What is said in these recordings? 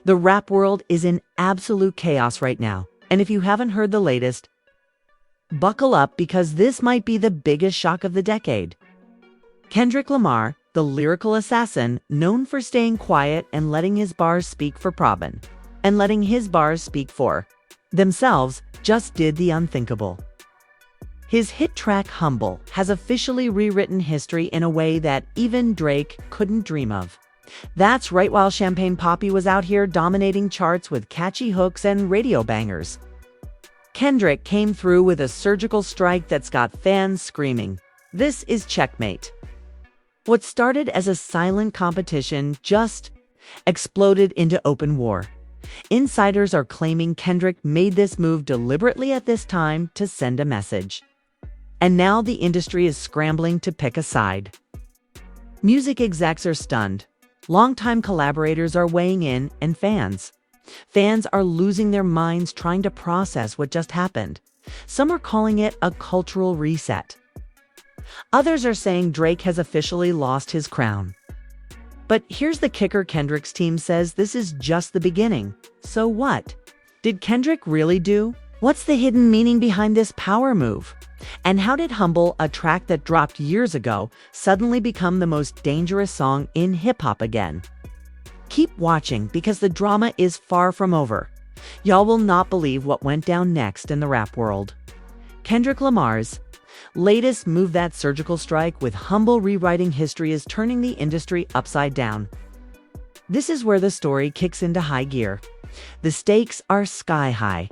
The rap world is in absolute chaos right now, and if you haven't heard the latest, buckle up because this might be the biggest shock of the decade. Kendrick Lamar, the lyrical assassin known for staying quiet and letting his bars speak for themselves, just did the unthinkable. His hit track Humble has officially rewritten history in a way that even Drake couldn't dream of. That's right, while Champagne Papi was out here dominating charts with catchy hooks and radio bangers, Kendrick came through with a surgical strike that's got fans screaming, "This is checkmate." What started as a silent competition just exploded into open war. Insiders are claiming Kendrick made this move deliberately at this time to send a message. And now the industry is scrambling to pick a side. Music execs are stunned. Longtime collaborators are weighing in, and fans are losing their minds trying to process what just happened. Some are calling it a cultural reset. Others are saying Drake has officially lost his crown. But here's the kicker: Kendrick's team says this is just the beginning. So what? Did Kendrick really do? What's the hidden meaning behind this power move? And how did Humble, a track that dropped years ago, suddenly become the most dangerous song in hip-hop again? Keep watching because the drama is far from over. Y'all will not believe what went down next in the rap world. Kendrick Lamar's latest move, that surgical strike with Humble rewriting history, is turning the industry upside down. This is where the story kicks into high gear. The stakes are sky high,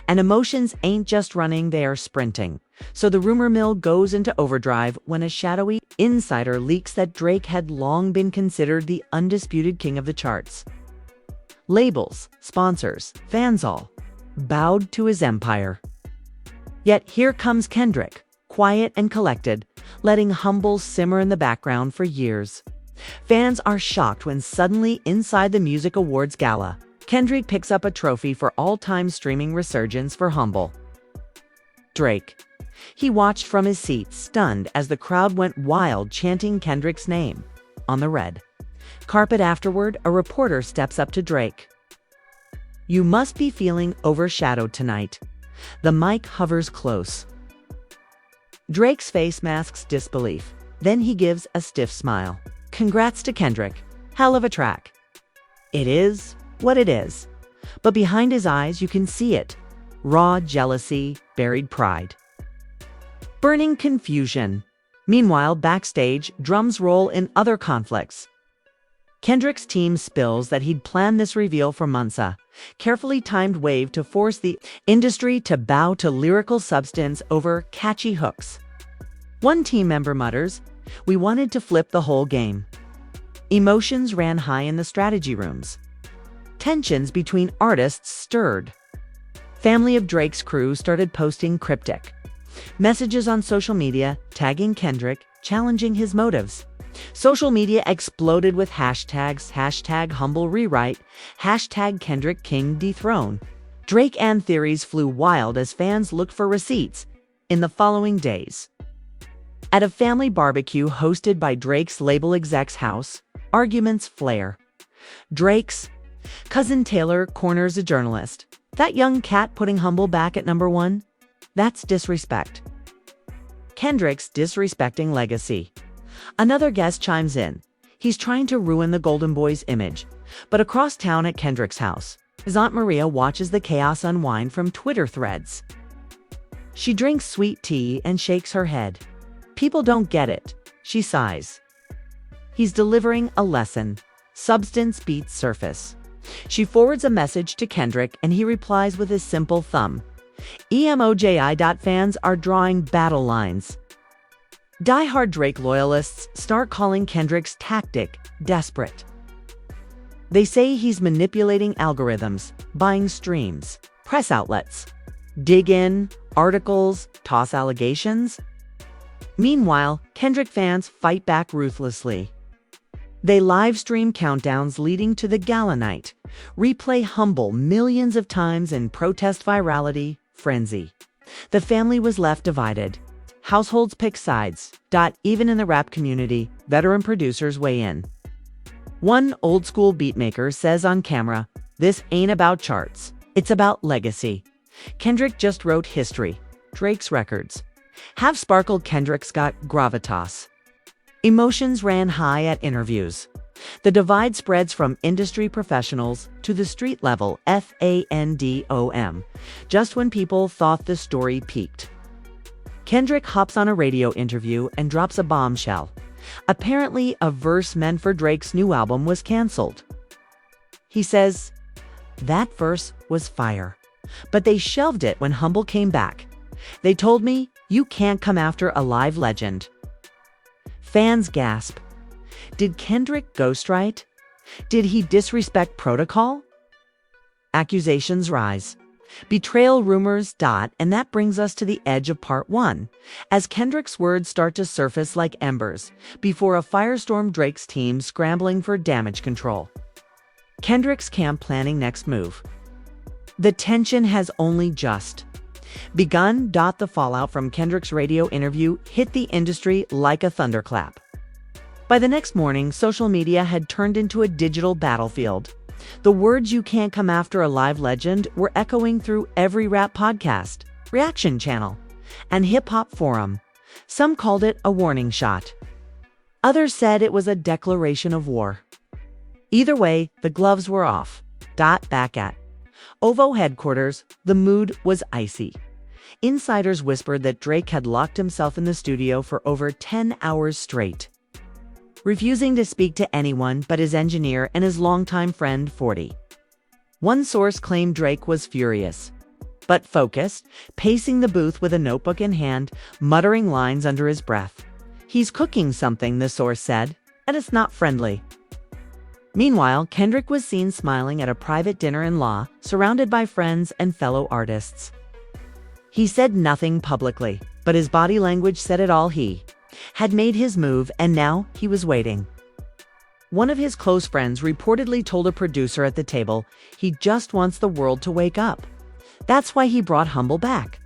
and emotions ain't just running, they are sprinting. So the rumor mill goes into overdrive when a shadowy insider leaks that Drake had long been considered the undisputed king of the charts. Labels, sponsors, fans all bowed to his empire. Yet here comes Kendrick, quiet and collected, letting Humble simmer in the background for years. Fans are shocked when suddenly, inside the Music Awards gala, Kendrick picks up a trophy for all-time streaming resurgence for Humble. Drake. He watched from his seat, stunned, as the crowd went wild chanting Kendrick's name on the red carpet. Afterward, a reporter steps up to Drake. "You must be feeling overshadowed tonight." The mic hovers close. Drake's face masks disbelief. Then he gives a stiff smile. "Congrats to Kendrick. Hell of a track." It is what it is. But behind his eyes, you can see it. Raw jealousy, buried pride, burning confusion. Meanwhile, backstage, drums roll in other conflicts. Kendrick's team spills that he'd planned this reveal for months, a carefully timed wave to force the industry to bow to lyrical substance over catchy hooks. One team member mutters, "We wanted to flip the whole game." Emotions ran high in the strategy rooms. Tensions between artists stirred. Family of Drake's crew started posting cryptic messages on social media, tagging Kendrick, challenging his motives. Social media exploded with hashtags, #Humble Rewrite, #Kendrick King Dethrone. Drake and theories flew wild as fans looked for receipts. In the following days, at a family barbecue hosted by Drake's label exec's house, arguments flare. Drake's cousin Taylor corners a journalist. "That young cat putting Humble back at number one? That's disrespect." Kendrick's disrespecting legacy. Another guest chimes in. He's trying to ruin the Golden Boy's image. But across town at Kendrick's house, his Aunt Maria watches the chaos unwind from Twitter threads. She drinks sweet tea and shakes her head. "People don't get it," she sighs. He's delivering a lesson. Substance beats surface. She forwards a message to Kendrick and he replies with his simple thumb. Emoji. Fans are drawing battle lines. Die-hard Drake loyalists start calling Kendrick's tactic desperate. They say he's manipulating algorithms, buying streams, press outlets. Dig in, articles, toss allegations. Meanwhile, Kendrick fans fight back ruthlessly. They live-stream countdowns leading to the gala night, replay Humble millions of times in protest virality frenzy. The family was left divided. Households pick sides. Even in the rap community, veteran producers weigh in. One old-school beatmaker says on camera, This ain't about charts. It's about legacy. Kendrick just wrote history. Drake's records have sparkled. Kendrick's got gravitas. Emotions ran high at interviews. The divide spreads from industry professionals to the street level fandom, just when people thought the story peaked. Kendrick hops on a radio interview and drops a bombshell. Apparently, a verse meant for Drake's new album was canceled. He says, "That verse was fire, but they shelved it when Humble came back. They told me, you can't come after a live legend." Fans gasp. Did Kendrick ghostwrite? Did he disrespect protocol? Accusations rise. Betrayal rumors dot, and that brings us to the edge of part one, as Kendrick's words start to surface like embers before a firestorm. Drake's team scrambling for damage control. Kendrick's camp planning next move. The tension has only just begun. The fallout from Kendrick's radio interview hit the industry like a thunderclap. By the next morning, social media had turned into a digital battlefield. The words "you can't come after a live legend" were echoing through every rap podcast, reaction channel, and hip-hop forum. Some called it a warning shot. Others said it was a declaration of war. Either way, the gloves were off. Back at OVO headquarters, the mood was icy. Insiders whispered that Drake had locked himself in the studio for over 10 hours straight, refusing to speak to anyone but his engineer and his longtime friend 40. One source claimed Drake was furious, but focused, pacing the booth with a notebook in hand, muttering lines under his breath. "He's cooking something," the source said, "and it's not friendly." Meanwhile, Kendrick was seen smiling at a private dinner-in-law, surrounded by friends and fellow artists. He said nothing publicly, but his body language said it all. He had made his move, and now he was waiting. One of his close friends reportedly told a producer at the table he just wants the world to wake up. That's why he brought Humble back.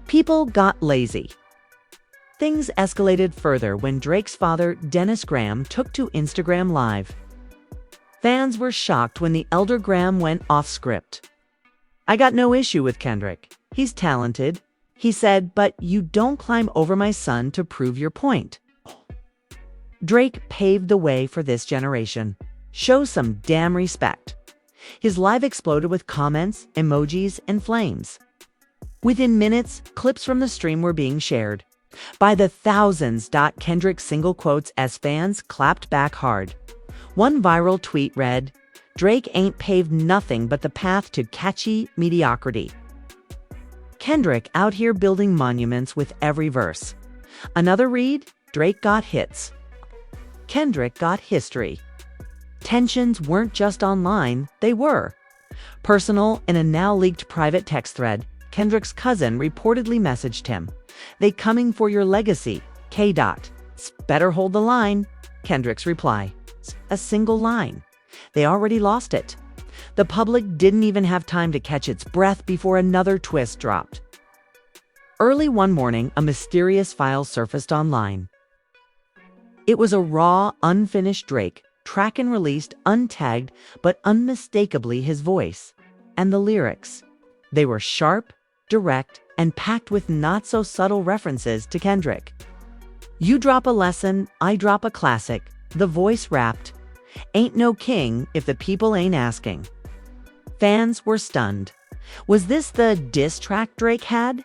People got lazy. Things escalated further when Drake's father, Dennis Graham, took to Instagram Live. Fans were shocked when the elder Graham went off script. "I got no issue with Kendrick. He's talented," he said, "but you don't climb over my son to prove your point." Drake paved the way for this generation. Show some damn respect. His live exploded with comments, emojis, and flames. Within minutes, clips from the stream were being shared by the thousands. Kendrick's single quotes as fans clapped back hard. One viral tweet read, "Drake ain't paved nothing but the path to catchy mediocrity. Kendrick out here building monuments with every verse." Another read, "Drake got hits. Kendrick got history." Tensions weren't just online, they were personal. In a now leaked private text thread, Kendrick's cousin reportedly messaged him, "They coming for your legacy, K. Better hold the line." Kendrick's reply, a single line. "They already lost it." The public didn't even have time to catch its breath before another twist dropped. Early one morning, a mysterious file surfaced online. It was a raw, unfinished Drake track and released untagged, but unmistakably his voice. And the lyrics. They were sharp, direct, and packed with not-so-subtle references to Kendrick. "You drop a lesson, I drop a classic," the voice rapped. "Ain't no king if the people ain't asking." Fans were stunned. Was this the diss track Drake had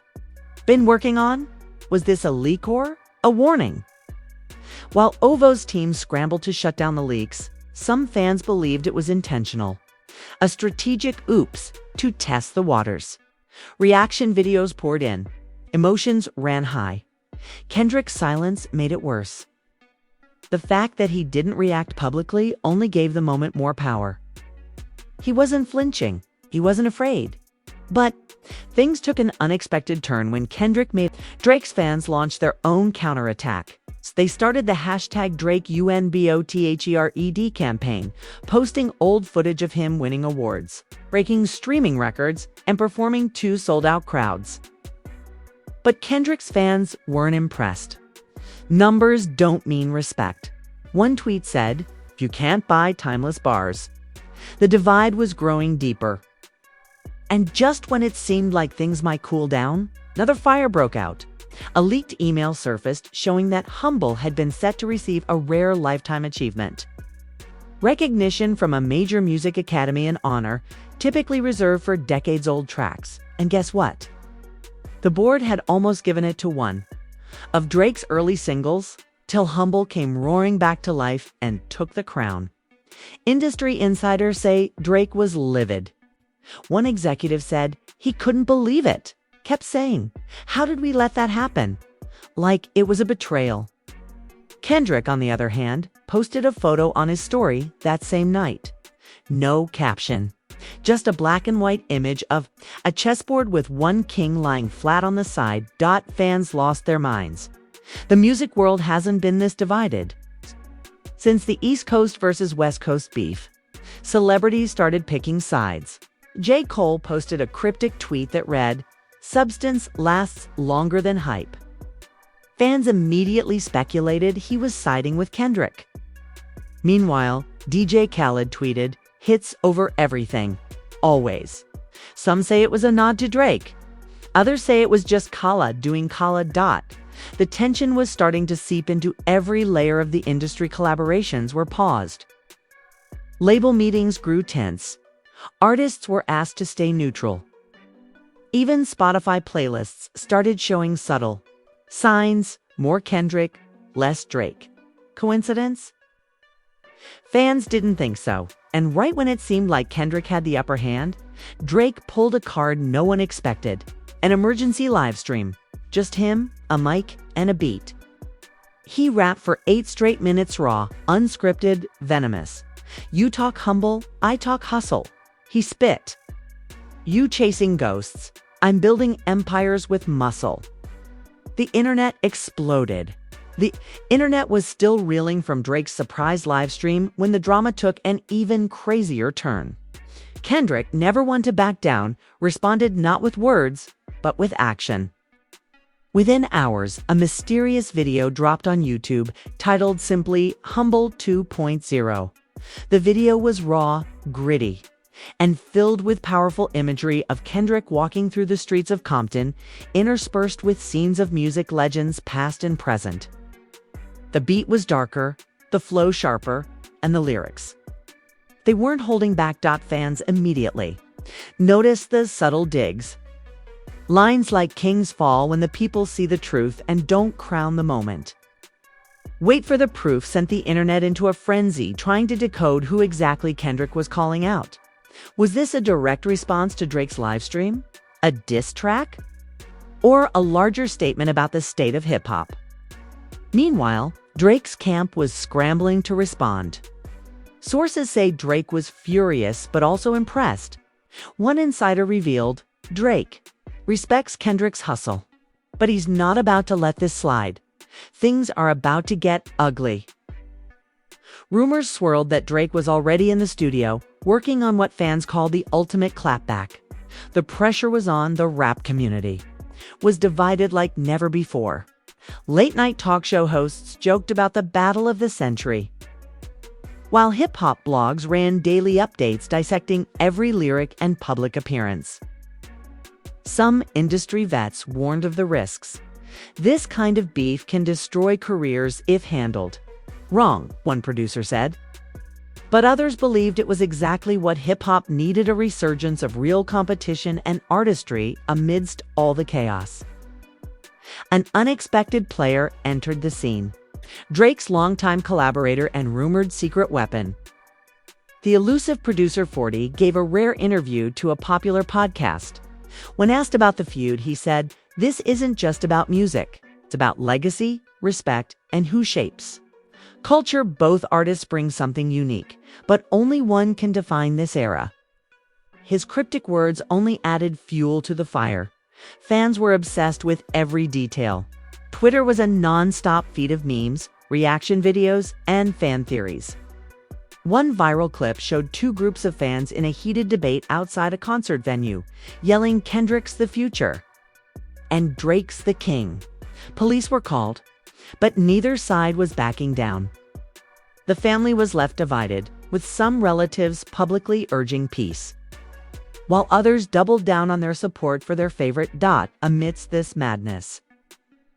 been working on? Was this a leak or a warning? While OVO's team scrambled to shut down the leaks, some fans believed it was intentional. A strategic oops to test the waters. Reaction videos poured in. Emotions ran high. Kendrick's silence made it worse. The fact that he didn't react publicly only gave the moment more power. He wasn't flinching. He wasn't afraid. But things took an unexpected turn when Kendrick made Drake's fans launch their own counterattack. They started the hashtag #DrakeUnbotHered campaign, posting old footage of him winning awards, breaking streaming records, and performing to sold-out crowds. But Kendrick's fans weren't impressed. Numbers don't mean respect. One tweet said, "You can't buy timeless bars." The divide was growing deeper. And just when it seemed like things might cool down, another fire broke out. A leaked email surfaced showing that Humble had been set to receive a rare lifetime achievement. Recognition from a major music academy and honor, typically reserved for decades-old tracks. And guess what? The board had almost given it to one of Drake's early singles, till Humble came roaring back to life and took the crown. Industry insiders say Drake was livid. One executive said he couldn't believe it, kept saying, "How did we let that happen?" Like it was a betrayal. Kendrick, on the other hand, posted a photo on his story that same night. No caption. Just a black and white image of a chessboard with one king lying flat on the side. Fans lost their minds. The music world hasn't been this divided since the East Coast versus West Coast beef. Celebrities started picking sides. J. Cole posted a cryptic tweet that read, "Substance lasts longer than hype." Fans immediately speculated he was siding with Kendrick. Meanwhile, DJ Khaled tweeted, "Hits over everything. Always." Some say it was a nod to Drake. Others say it was just Khaled doing Khaled. The tension was starting to seep into every layer of the industry. Collaborations were paused. Label meetings grew tense. Artists were asked to stay neutral. Even Spotify playlists started showing subtle signs: more Kendrick, less Drake. Coincidence? Fans didn't think so, and right when it seemed like Kendrick had the upper hand, Drake pulled a card no one expected: an emergency livestream. Just him, a mic, and a beat. He rapped for 8 straight minutes raw, unscripted, venomous. "You talk humble, I talk hustle." He spit. "You chasing ghosts, I'm building empires with muscle." The internet exploded. The internet was still reeling from Drake's surprise livestream when the drama took an even crazier turn. Kendrick, never one to back down, responded not with words, but with action. Within hours, a mysterious video dropped on YouTube titled simply Humble 2.0. The video was raw, gritty, and filled with powerful imagery of Kendrick walking through the streets of Compton, interspersed with scenes of music legends past and present. The beat was darker, the flow sharper, and the lyrics. They weren't holding back. Fans immediately noticed the subtle digs. Lines like "Kings fall when the people see the truth and don't crown the moment." "Wait for the proof" sent the internet into a frenzy, trying to decode who exactly Kendrick was calling out. Was this a direct response to Drake's livestream? A diss track? Or a larger statement about the state of hip-hop? Meanwhile, Drake's camp was scrambling to respond. Sources say Drake was furious but also impressed. One insider revealed, Drake respects Kendrick's hustle, but he's not about to let this slide. Things are about to get ugly. Rumors swirled that Drake was already in the studio, working on what fans call the ultimate clapback. The pressure was on. The rap community was divided like never before. Late-night talk show hosts joked about the battle of the century, while hip-hop blogs ran daily updates dissecting every lyric and public appearance. Some industry vets warned of the risks. "This kind of beef can destroy careers if handled wrong," one producer said. But others believed it was exactly what hip-hop needed: a resurgence of real competition and artistry amidst all the chaos. An unexpected player entered the scene: Drake's longtime collaborator and rumored secret weapon. The elusive producer 40 gave a rare interview to a popular podcast. When asked about the feud, he said, "This isn't just about music. It's about legacy, respect, and who shapes culture. Both artists bring something unique, but only one can define this era." His cryptic words only added fuel to the fire. Fans were obsessed with every detail. Twitter was a non-stop feed of memes, reaction videos, and fan theories. One viral clip showed 2 groups of fans in a heated debate outside a concert venue, yelling "Kendrick's the future" and "Drake's the king." Police were called, but neither side was backing down. The family was left divided. with some relatives publicly urging peace, while others doubled down on their support for their favorite. Amidst this madness,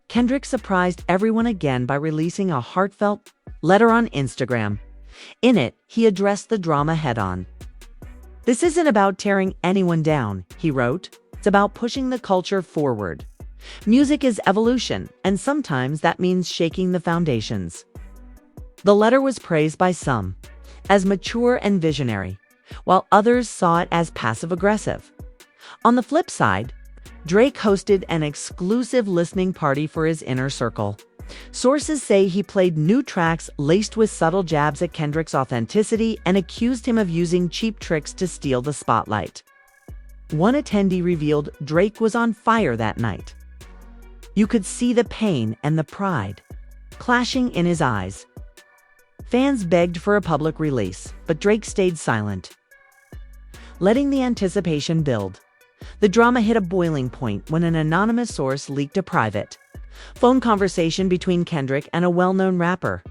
Kendrick surprised everyone again by releasing a heartfelt letter on Instagram. In it, he addressed the drama head-on. "This isn't about tearing anyone down," he wrote. "It's about pushing the culture forward. Music is evolution, and sometimes that means shaking the foundations." The letter was praised by some as mature and visionary, while others saw it as passive-aggressive. On the flip side, Drake hosted an exclusive listening party for his inner circle. Sources say he played new tracks laced with subtle jabs at Kendrick's authenticity and accused him of using cheap tricks to steal the spotlight. One attendee revealed Drake was on fire that night. You could see the pain and the pride clashing in his eyes. Fans begged for a public release, but Drake stayed silent, letting the anticipation build. The drama hit a boiling point when an anonymous source leaked a private phone conversation between Kendrick and a well-known rapper.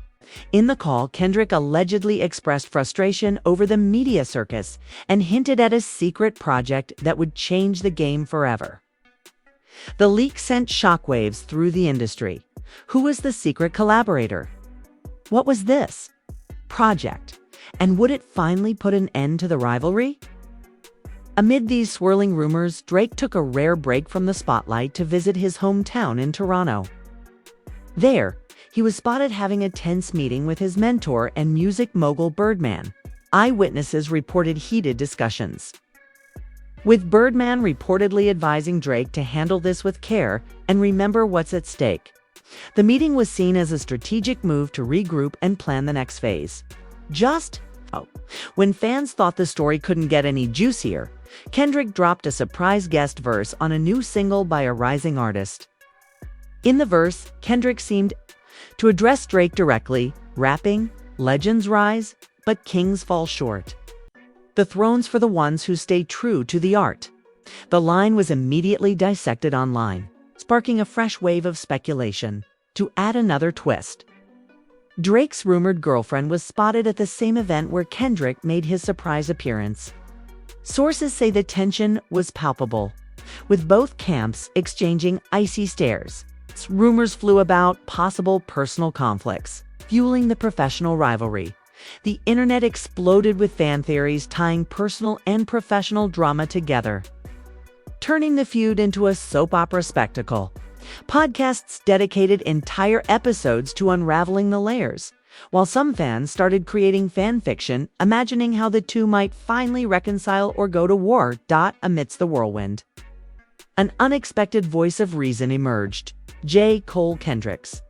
In the call, Kendrick allegedly expressed frustration over the media circus and hinted at a secret project that would change the game forever. The leak sent shockwaves through the industry. Who was the secret collaborator? What was this project? And would it finally put an end to the rivalry? Amid these swirling rumors, Drake took a rare break from the spotlight to visit his hometown in Toronto. There, he was spotted having a tense meeting with his mentor and music mogul Birdman. Eyewitnesses reported heated discussions, with Birdman reportedly advising Drake to handle this with care and remember what's at stake. The meeting was seen as a strategic move to regroup and plan the next phase. When fans thought the story couldn't get any juicier, Kendrick dropped a surprise guest verse on a new single by a rising artist. In the verse, Kendrick seemed to address Drake directly, rapping, "Legends rise, but kings fall short. The throne's for the ones who stay true to the art." The line was immediately dissected online, sparking a fresh wave of speculation. To add another twist, Drake's rumored girlfriend was spotted at the same event where Kendrick made his surprise appearance. Sources say the tension was palpable, with both camps exchanging icy stares. Rumors flew about possible personal conflicts, fueling the professional rivalry. The internet exploded with fan theories tying personal and professional drama together, turning the feud into a soap opera spectacle. Podcasts dedicated entire episodes to unraveling the layers, while some fans started creating fan fiction, imagining how the two might finally reconcile or go to war. Amidst the whirlwind, an unexpected voice of reason emerged. J. Cole, Kendrick's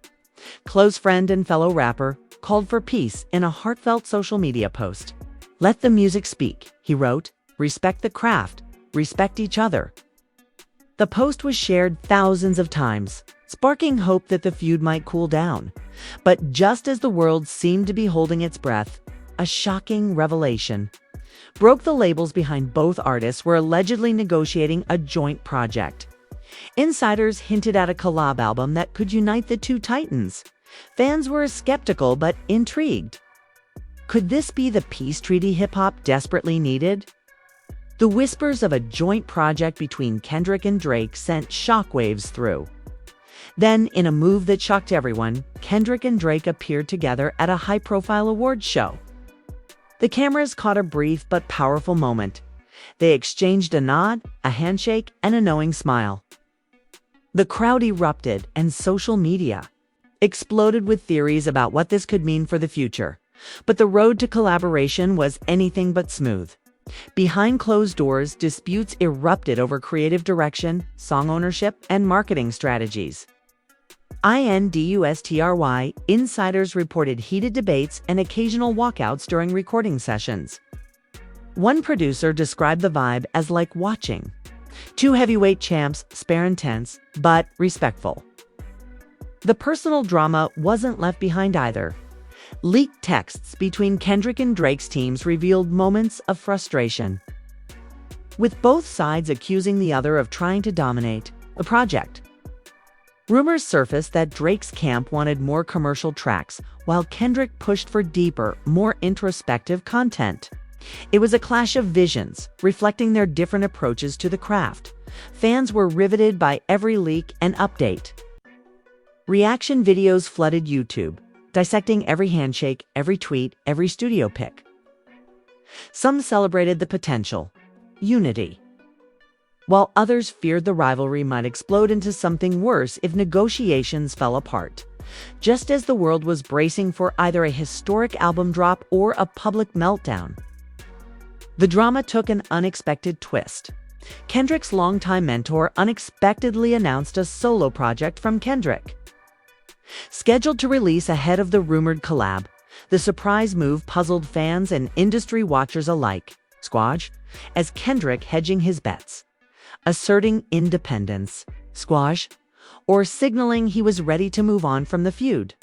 close friend and fellow rapper, called for peace in a heartfelt social media post. "Let the music speak," he wrote. "Respect the craft, respect each other." The post was shared thousands of times, sparking hope that the feud might cool down. But just as the world seemed to be holding its breath, a shocking revelation broke. The labels behind both artists were allegedly negotiating a joint project. Insiders hinted at a collab album that could unite the two titans. Fans were skeptical but intrigued. Could this be the peace treaty hip-hop desperately needed? The whispers of a joint project between Kendrick and Drake sent shockwaves through. Then, in a move that shocked everyone, Kendrick and Drake appeared together at a high-profile awards show. The cameras caught a brief but powerful moment. They exchanged a nod, a handshake, and a knowing smile. The crowd erupted, and social media exploded with theories about what this could mean for the future. But the road to collaboration was anything but smooth. Behind closed doors, disputes erupted over creative direction, song ownership, and marketing strategies. Insiders reported heated debates and occasional walkouts during recording sessions. One producer described the vibe as like watching two heavyweight champs spar intense, but respectful. The personal drama wasn't left behind either. Leaked texts between Kendrick and Drake's teams revealed moments of frustration, with both sides accusing the other of trying to dominate the project. Rumors surfaced that Drake's camp wanted more commercial tracks, while Kendrick pushed for deeper, more introspective content. It was a clash of visions, reflecting their different approaches to the craft. Fans were riveted by every leak and update. Reaction videos flooded YouTube, dissecting every handshake, every tweet, every studio pic. Some celebrated the potential, unity, while others feared the rivalry might explode into something worse if negotiations fell apart. Just as the world was bracing for either a historic album drop or a public meltdown, the drama took an unexpected twist. Kendrick's longtime mentor unexpectedly announced a solo project from Kendrick. Scheduled to release ahead of the rumored collab, the surprise move puzzled fans and industry watchers alike, squash, as Kendrick hedging his bets, asserting independence, squash, or signaling he was ready to move on from the feud.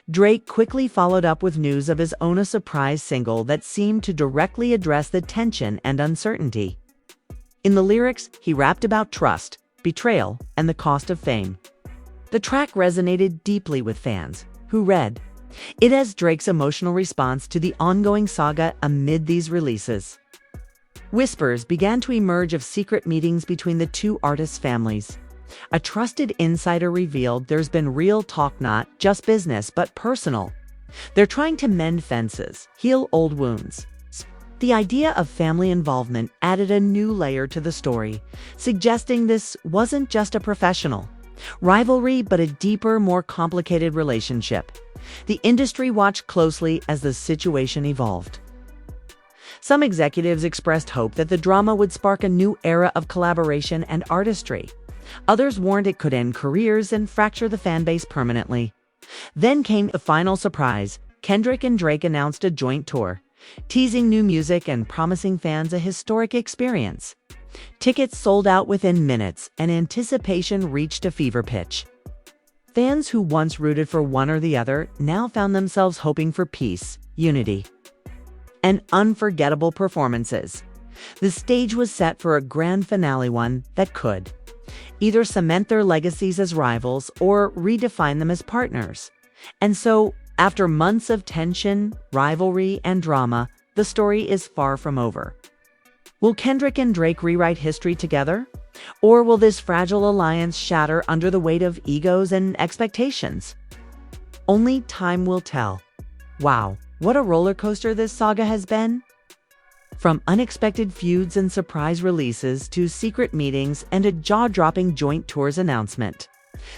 Drake quickly followed up with news of his own surprise single that seemed to directly address the tension and uncertainty. In the lyrics, he rapped about trust, betrayal, and the cost of fame. The track resonated deeply with fans, who read it as Drake's emotional response to the ongoing saga amid these releases. Whispers began to emerge of secret meetings between the two artists' families. A trusted insider revealed there's been real talk, not just business, but personal. They're trying to mend fences, heal old wounds. The idea of family involvement added a new layer to the story, suggesting this wasn't just a professional rivalry, but a deeper, more complicated relationship. The industry watched closely as the situation evolved. Some executives expressed hope that the drama would spark a new era of collaboration and artistry. Others warned it could end careers and fracture the fanbase permanently. Then came the final surprise. Kendrick and Drake announced a joint tour, teasing new music and promising fans a historic experience. Tickets sold out within minutes, and anticipation reached a fever pitch. Fans who once rooted for one or the other now found themselves hoping for peace, unity, and unforgettable performances. The stage was set for a grand finale, one that could either cement their legacies as rivals or redefine them as partners. And so, after months of tension, rivalry, and drama, the story is far from over. Will Kendrick and Drake rewrite history together? Or will this fragile alliance shatter under the weight of egos and expectations? Only time will tell. Wow, what a roller coaster this saga has been! From unexpected feuds and surprise releases to secret meetings and a jaw-dropping joint tours announcement,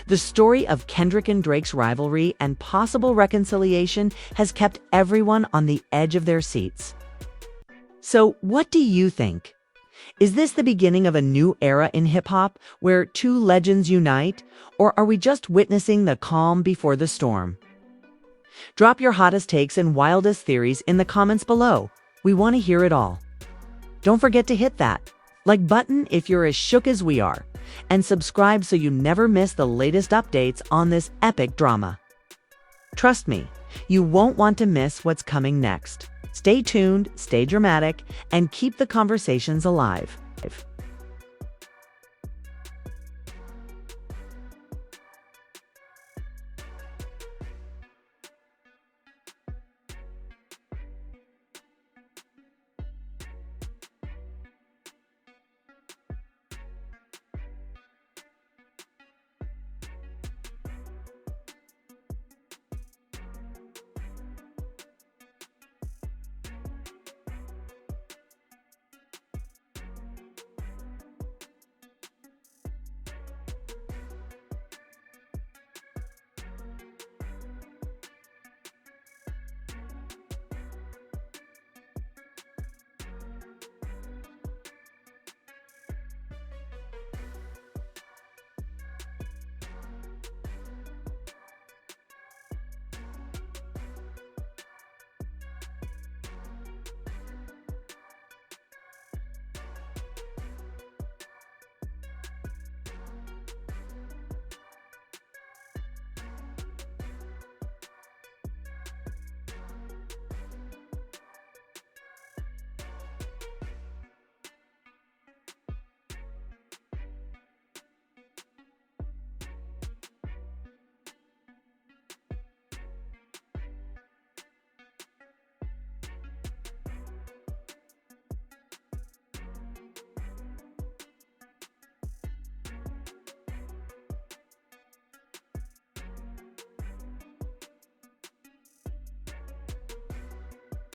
the story of Kendrick and Drake's rivalry and possible reconciliation has kept everyone on the edge of their seats. So, what do you think? Is this the beginning of a new era in hip-hop where two legends unite, or are we just witnessing the calm before the storm? Drop your hottest takes and wildest theories in the comments below. We want to hear it all. Don't forget to hit that like button if you're as shook as we are, and subscribe so you never miss the latest updates on this epic drama. Trust me, you won't want to miss what's coming next. Stay tuned, stay dramatic, and keep the conversations alive.